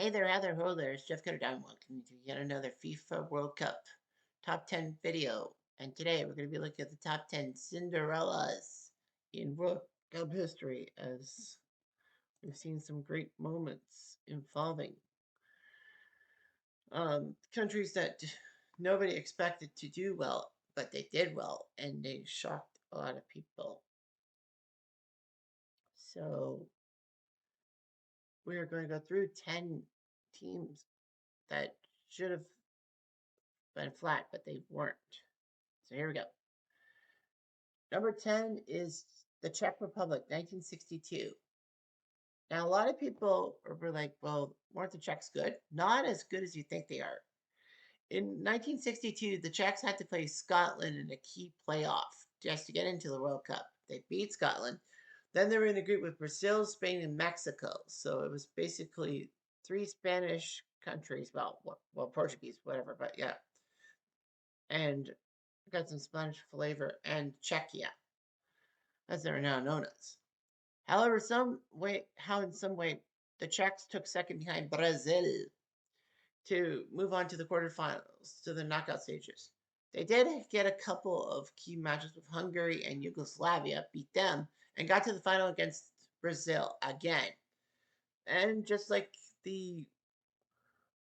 Hey there, Heather. Ho there. It's Jeff Cutter down. Welcome to yet another FIFA World Cup top 10 video. And today we're going to be looking at the top 10 Cinderellas in World Cup history, as we've seen some great moments involving countries that nobody expected to do well, but they did well and they shocked a lot of people. So we are going to go through 10 teams that should have been flat, but they weren't. So here we go. Number 10 is the Czech Republic, 1962. Now, a lot of people were like, well, weren't the Czechs good? Not as good as you think they are. In 1962, the Czechs had to play Scotland in a key playoff just to get into the World Cup. They beat Scotland. Then they were in a group with Brazil, Spain, and Mexico. So it was basically three Spanish countries. Well, Portuguese, whatever, but yeah. And got some Spanish flavor, and Czechia, as they're now known as. However, in some way the Czechs took second behind Brazil to move on to the quarterfinals, to the knockout stages. They did get a couple of key matches with Hungary and Yugoslavia, beat them, and got to the final against Brazil again. And just like the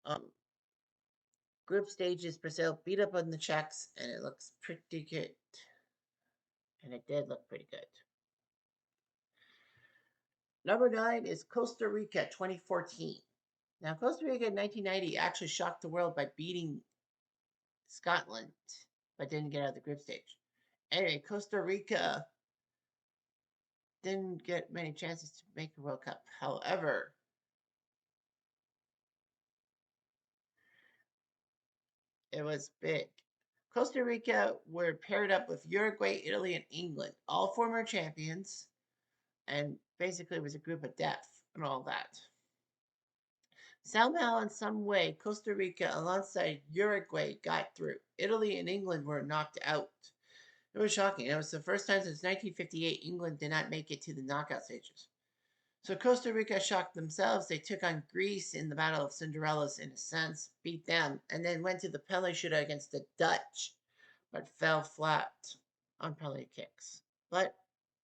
um, group stages, Brazil beat up on the Czechs, and it looks pretty good. And it did look pretty good. Number 9 is Costa Rica 2014. Now, Costa Rica in 1990 actually shocked the world by beating Scotland, but didn't get out of the group stage. Anyway, Costa Rica didn't get many chances to make the World Cup. However, it was big. Costa Rica were paired up with Uruguay, Italy, and England, all former champions, and basically it was a group of death and all that. Somehow, in some way, Costa Rica alongside Uruguay got through. Italy and England were knocked out. It was shocking. It was the first time since 1958 England did not make it to the knockout stages. So Costa Rica shocked themselves. They took on Greece in the Battle of Cinderellas, in a sense, beat them, and then went to the penalty shootout against the Dutch, but fell flat on penalty kicks. But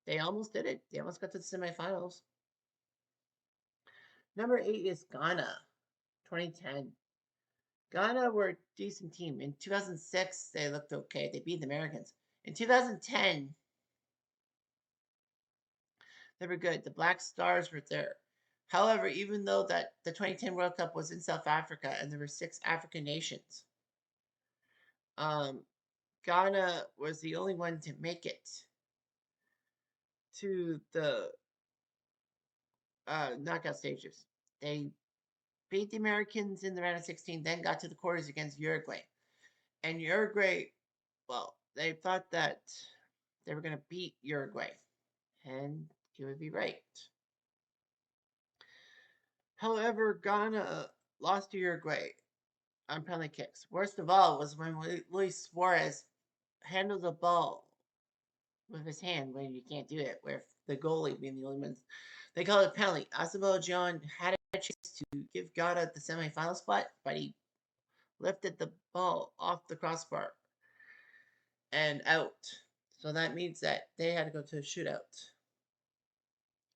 they almost did it. They almost got to the semifinals. Number 8 is Ghana, 2010. Ghana were a decent team. In 2006, they looked okay. They beat the Americans. In 2010, they were good. The Black Stars were there. However, even though that the 2010 World Cup was in South Africa and there were 6 African nations, um, Ghana was the only one to make it to the knockout stages. They beat the Americans in the round of 16, then got to the quarters against Uruguay. And Uruguay, well, they thought that they were going to beat Uruguay, and you would be right. However, Ghana lost to Uruguay on penalty kicks. Worst of all was when Luis Suarez handled the ball with his hand when you can't do it, where the goalie being the only ones. They call it penalty. Asamoah had a chance to give Ghana the semifinal spot, but he lifted the ball off the crossbar and out. So that means that they had to go to a shootout.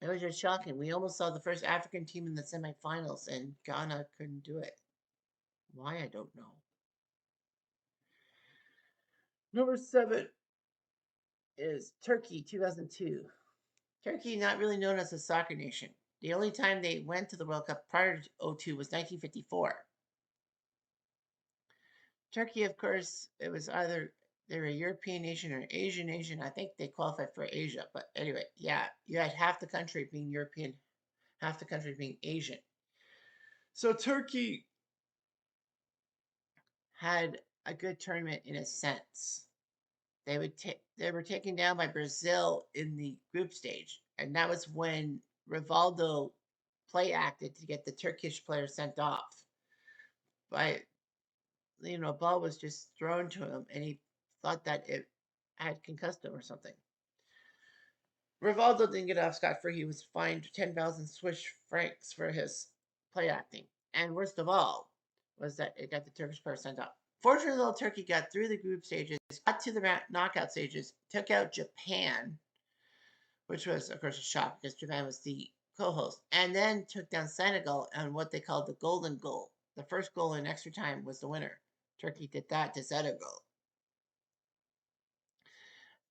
It was just shocking. We almost saw the first African team in the semifinals, and Ghana couldn't do it. Why, I don't know. Number 7 is Turkey, 2002. Turkey, not really known as a soccer nation. The only time they went to the World Cup prior to 02 was 1954. Turkey, of course, it was either they're a European nation or an Asian nation. I think they qualified for Asia. But anyway, yeah, you had half the country being European, half the country being Asian. So Turkey had a good tournament in a sense. They were taken down by Brazil in the group stage, and that was when Rivaldo play acted to get the Turkish player sent off. But a ball was just thrown to him, and he thought that it had concussed him or something. Rivaldo didn't get off scot free. He was fined 10,000 Swiss francs for his play acting. And worst of all was that it got the Turkish player sent off. Fortunately, little Turkey got through the group stages, got to the knockout stages, took out Japan, which was, of course, a shock because Japan was the co-host, and then took down Senegal on what they called the golden goal. The first goal in extra time was the winner. Turkey did that to Senegal.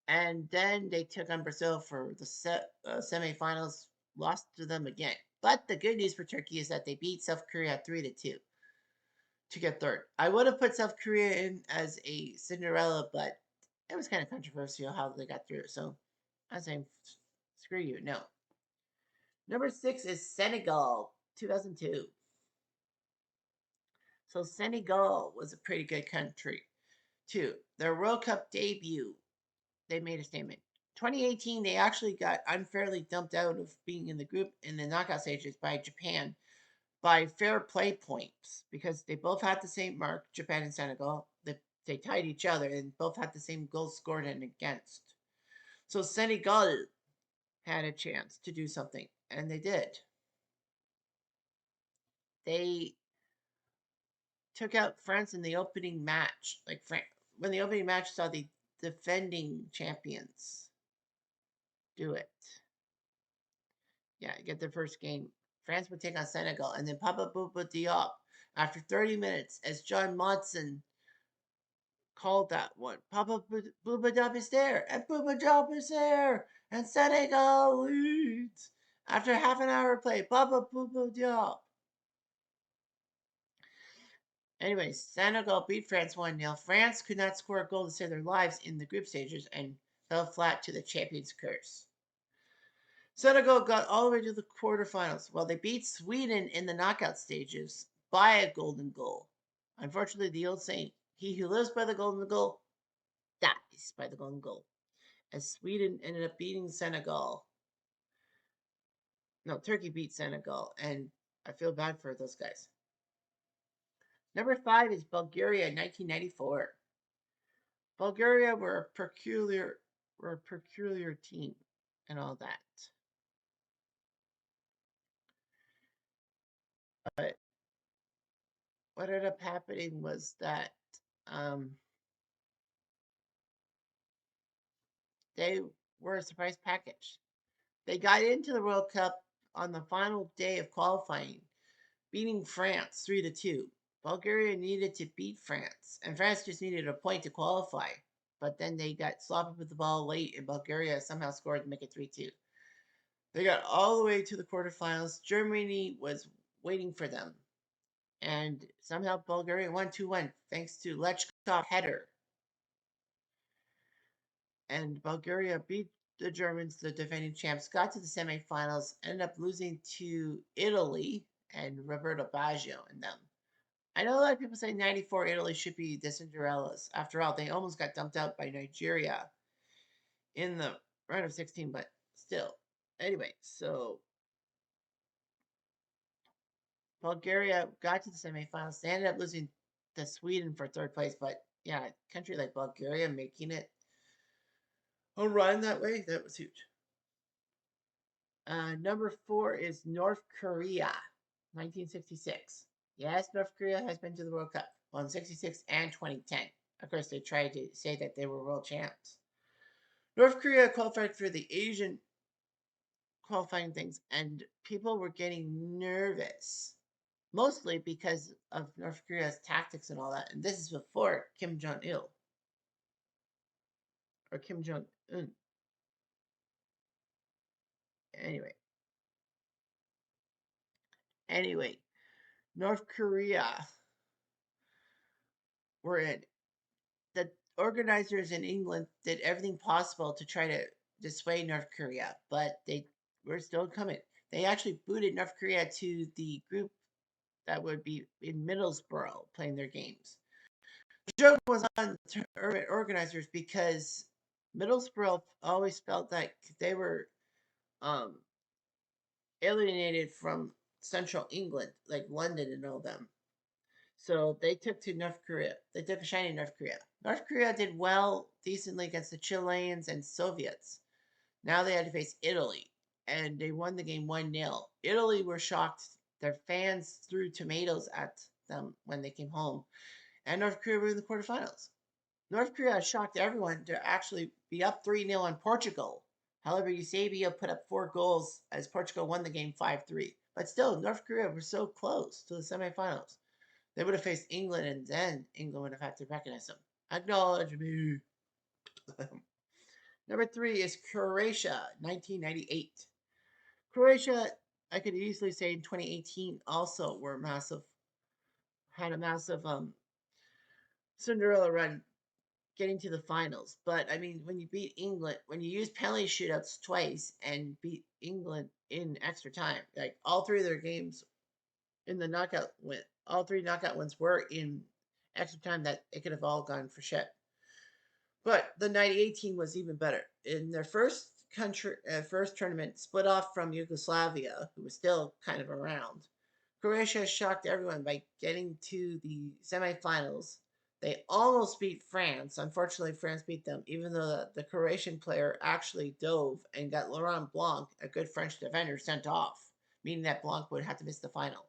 And then they took on Brazil for the semifinals, lost to them again. But the good news for Turkey is that they beat South Korea 3-2 to get third. I would have put South Korea in as a Cinderella, but it was kind of controversial how they got through. So I'm saying, screw you. No. Number 6 is Senegal, 2002. So Senegal was a pretty good country, too. Their World Cup debut, they made a statement. 2018, they actually got unfairly dumped out of being in the group in the knockout stages by Japan by fair play points because they both had the same mark, Japan and Senegal. They tied each other and both had the same goals scored and against. So Senegal had a chance to do something, and they did. They took out France in the opening match. Like when the opening match saw the defending champions do it. Yeah, get their first game. France would take on Senegal, and then Papa Bouba Diop, after 30 minutes, as John Monson called that one. Papa Bouba Diop is there, and Bouba Diop is there, and Senegal leads. After half an hour play, Papa Bouba Diop. Anyway, Senegal beat France 1-0. France could not score a goal to save their lives in the group stages and fell flat to the champions' curse. Senegal got all the way to the quarterfinals, while they beat Sweden in the knockout stages by a golden goal. Unfortunately, the old saying, he who lives by the golden goal dies by the golden goal, as Sweden ended up beating Senegal. No, Turkey beat Senegal, and I feel bad for those guys. Number 5 is Bulgaria, 1994. Bulgaria were a peculiar team and all that. But what ended up happening was that um, they were a surprise package. They got into the World Cup on the final day of qualifying, beating France 3-2. Bulgaria needed to beat France, and France just needed a point to qualify. But then they got sloppy with the ball late, and Bulgaria somehow scored to make it 3-2. They got all the way to the quarterfinals. Germany was waiting for them, and somehow Bulgaria won 2-1 thanks to Lechkov header. And Bulgaria beat the Germans, the defending champs, got to the semifinals, ended up losing to Italy and Roberto Baggio and them. I know a lot of people say 94 Italy should be the Cinderellas. After all, they almost got dumped out by Nigeria in the round of 16, but still. Anyway, so Bulgaria got to the semifinals. They ended up losing to Sweden for third place, but yeah, a country like Bulgaria making it a run that way, that was huge. Number 4 is North Korea, 1966. Yes, North Korea has been to the World Cup, well, in 66 and 2010. Of course, they tried to say that they were world champs. North Korea qualified for the Asian qualifying things, and people were getting nervous, mostly because of North Korea's tactics and all that. And this is before Kim Jong Il or Kim Jong Un. Anyway, anyway, North Korea were in. The organizers in England did everything possible to try to dissuade North Korea, but they were still coming. They actually booted North Korea to the group that would be in Middlesbrough playing their games. The joke was on organizers because Middlesbrough always felt like they were um, alienated from central England, like London and all them. So they took to North Korea. They took a shine in North Korea. North Korea did well, decently against the Chileans and Soviets. Now they had to face Italy, and they won the game 1-0. Italy were shocked Their fans threw tomatoes at them when they came home. And North Korea were in the quarterfinals. North Korea shocked everyone to actually be up 3-0 on Portugal. However, Eusebio put up 4 goals as Portugal won the game 5-3. But still, North Korea were so close to the semifinals. They would have faced England, and then England would have had to recognize them. Acknowledge me. Number 3 is Croatia, 1998. Croatia, I could easily say in 2018 also were massive, had a massive Cinderella run getting to the finals. But I mean, when you beat England, when you use penalty shootouts twice and beat England in extra time, like all 3 of their games in the knockout win, all 3 knockout wins were in extra time that it could have all gone for shit. But the '98 team was even better. In their first tournament, split off from Yugoslavia, who was still kind of around. Croatia shocked everyone by getting to the semifinals. They almost beat France. Unfortunately, France beat them, even though the Croatian player actually dove and got Laurent Blanc, a good French defender, sent off, meaning that Blanc would have to miss the final.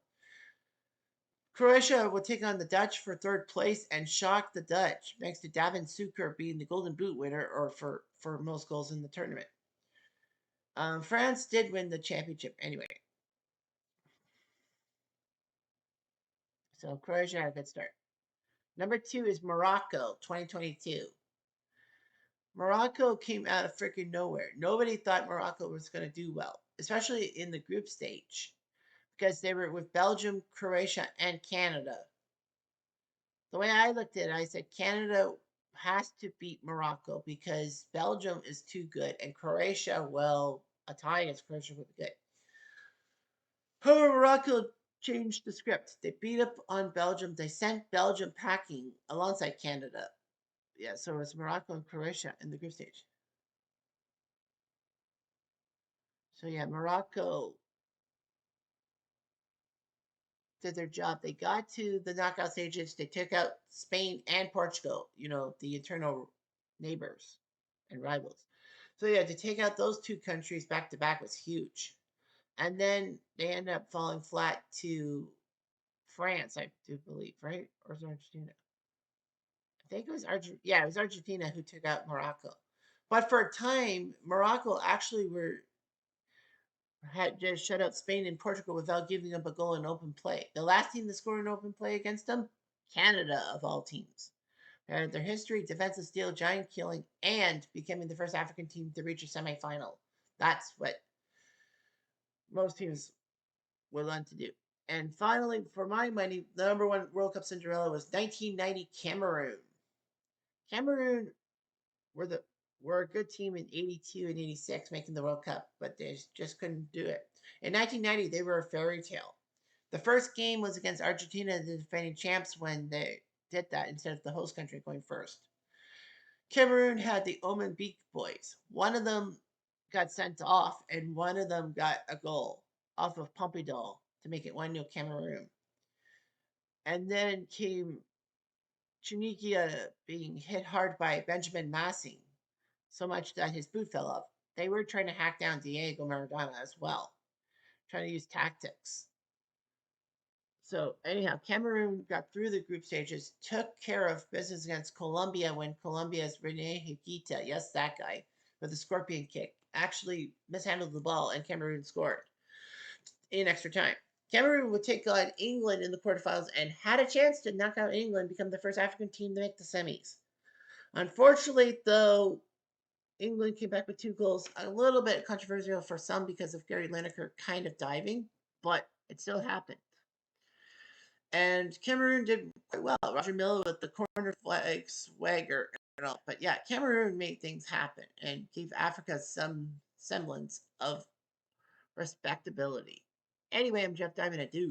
Croatia will take on the Dutch for third place and shock the Dutch, thanks to Davin Suker being the Golden Boot winner or for most goals in the tournament. France did win the championship anyway. So Croatia had a good start. Number 2 is Morocco, 2022. Morocco came out of freaking nowhere. Nobody thought Morocco was going to do well, especially in the group stage, because they were with Belgium, Croatia, and Canada. The way I looked at it, I said Canada has to beat Morocco because Belgium is too good, and Croatia, well, a tie against Croatia would be good. However, Morocco changed the script. They beat up on Belgium. They sent Belgium packing alongside Canada. Yeah, so it's Morocco and Croatia in the group stage. So yeah, Morocco did their job. They got to the knockout stages. They took out Spain and Portugal, the eternal neighbors and rivals. So yeah, to take out those 2 countries back to back was huge. And then they ended up falling flat to France, I do believe, right? Or was it Argentina? I think it was Argentina. Yeah, it was Argentina who took out Morocco. But for a time, Morocco actually had just shut out Spain and Portugal without giving them a goal in open play. The last team to score in open play against them, Canada of all teams. Their history, defensive steal, giant killing, and becoming the first African team to reach a semifinal. That's what most teams will learn to do. And finally, for my money, the number 1 World Cup Cinderella was 1990 Cameroon. Cameroon were the were a good team in '82 and '86, making the World Cup, but they just couldn't do it. In 1990, they were a fairy tale. The first game was against Argentina, the defending champs, when they did that instead of the host country going first. Cameroon had the Omen Beak Boys. One of them got sent off, and one of them got a goal off of Pompidou to make it 1-0 Cameroon. And then came Chunikia being hit hard by Benjamin Massing, so much that his boot fell off. They were trying to hack down Diego Maradona as well, trying to use tactics. So anyhow, Cameroon got through the group stages, took care of business against Colombia when Colombia's Rene Higuita, yes, that guy, with a scorpion kick, actually mishandled the ball and Cameroon scored in extra time. Cameroon would take on England in the quarterfinals and had a chance to knock out England, become the first African team to make the semis. Unfortunately, though, England came back with 2 goals. A little bit controversial for some because of Gary Lineker kind of diving, but it still happened. And Cameroon did quite well. Roger Milla with the corner flag swagger and all. But yeah, Cameroon made things happen and gave Africa some semblance of respectability. Anyway, I'm Jeff Diamond at Dude.